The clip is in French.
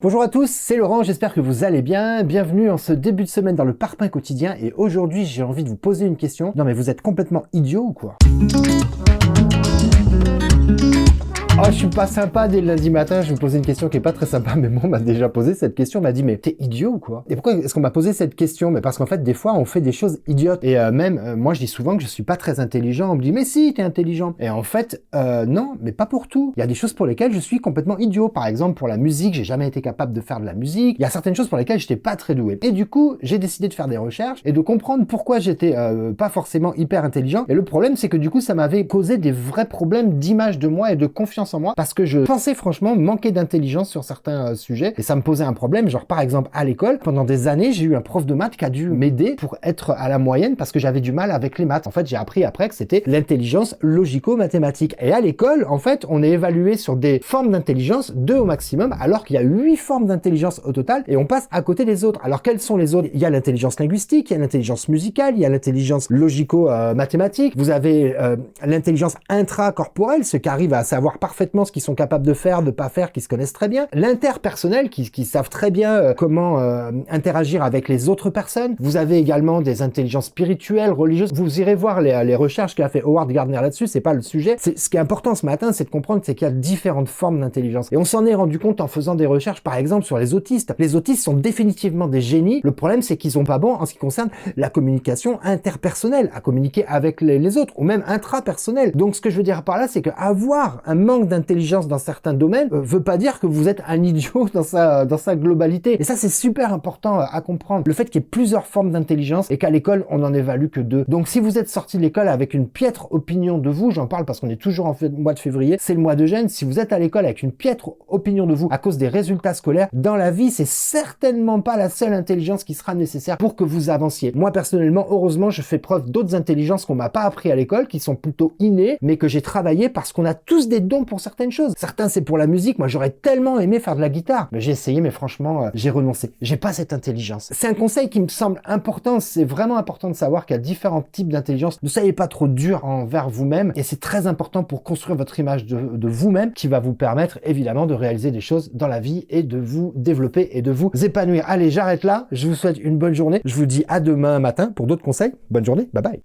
Bonjour à tous, c'est Laurent, j'espère que vous allez bien. Bienvenue en ce début de semaine dans le Parpaing quotidien et aujourd'hui j'ai envie de vous poser une question. Non mais vous êtes complètement idiot ou quoi? Oh, je suis pas sympa dès le lundi matin, je vais vous poser une question qui est pas très sympa, mais moi on m'a déjà posé cette question, on m'a dit mais t'es idiot ou quoi? Et pourquoi est-ce qu'on m'a posé cette question? Mais parce qu'en fait des fois on fait des choses idiotes et moi je dis souvent que je suis pas très intelligent, on me dit mais si t'es intelligent. Et en fait non, mais pas pour tout. Il y a des choses pour lesquelles je suis complètement idiot. Par exemple pour la musique, j'ai jamais été capable de faire de la musique. Il y a certaines choses pour lesquelles j'étais pas très doué. Et du coup j'ai décidé de faire des recherches et de comprendre pourquoi j'étais pas forcément hyper intelligent. Et le problème c'est que du coup ça m'avait causé des vrais problèmes d'image de moi et de confiance en moi parce que je pensais franchement manquer d'intelligence sur certains sujets et ça me posait un problème. Genre par exemple à l'école, pendant des années j'ai eu un prof de maths qui a dû m'aider pour être à la moyenne parce que j'avais du mal avec les maths. En fait j'ai appris après que c'était l'intelligence logico-mathématique et à l'école en fait on est évalué sur des formes d'intelligence 2 au maximum alors qu'il y a 8 formes d'intelligence au total et on passe à côté des autres. Alors quelles sont les autres? Il y a l'intelligence linguistique, il y a l'intelligence musicale, il y a l'intelligence logico-mathématique, vous avez l'intelligence intracorporelle, ceux qui arrivent à savoir parfaitement ce qu'ils sont capables de faire, de pas faire, qui se connaissent très bien. L'interpersonnel, qui savent très bien comment interagir avec les autres personnes. Vous avez également des intelligences spirituelles, religieuses. Vous irez voir les recherches qu'a fait Howard Gardner là-dessus, c'est pas le sujet. Ce qui est important ce matin, c'est de comprendre qu'il y a différentes formes d'intelligence. Et on s'en est rendu compte en faisant des recherches, par exemple, sur les autistes. Les autistes sont définitivement des génies. Le problème, c'est qu'ils sont pas bons en ce qui concerne la communication interpersonnelle, à communiquer avec les autres, ou même intrapersonnelle. Donc, ce que je veux dire par là, c'est qu'avoir un manque d'intelligence dans certains domaines veut pas dire que vous êtes un idiot dans sa globalité. Et ça, c'est super important à comprendre. Le fait qu'il y ait plusieurs formes d'intelligence et qu'à l'école, on n'en évalue que 2. Donc, si vous êtes sorti de l'école avec une piètre opinion de vous, j'en parle parce qu'on est toujours en mois de février, c'est le mois de Gênes. Si vous êtes à l'école avec une piètre opinion de vous à cause des résultats scolaires, dans la vie, c'est certainement pas la seule intelligence qui sera nécessaire pour que vous avanciez. Moi, personnellement, heureusement, je fais preuve d'autres intelligences qu'on m'a pas appris à l'école, qui sont plutôt innées, mais que j'ai travaillé parce qu'on a tous des dons pour certaines choses. Certains, c'est pour la musique. Moi, j'aurais tellement aimé faire de la guitare. Mais j'ai essayé, mais franchement, j'ai renoncé. J'ai pas cette intelligence. C'est un conseil qui me semble important. C'est vraiment important de savoir qu'il y a différents types d'intelligence. Ne soyez pas trop dur envers vous-même. Et c'est très important pour construire votre image de vous-même qui va vous permettre, évidemment, de réaliser des choses dans la vie et de vous développer et de vous épanouir. Allez, j'arrête là. Je vous souhaite une bonne journée. Je vous dis à demain matin pour d'autres conseils. Bonne journée. Bye bye.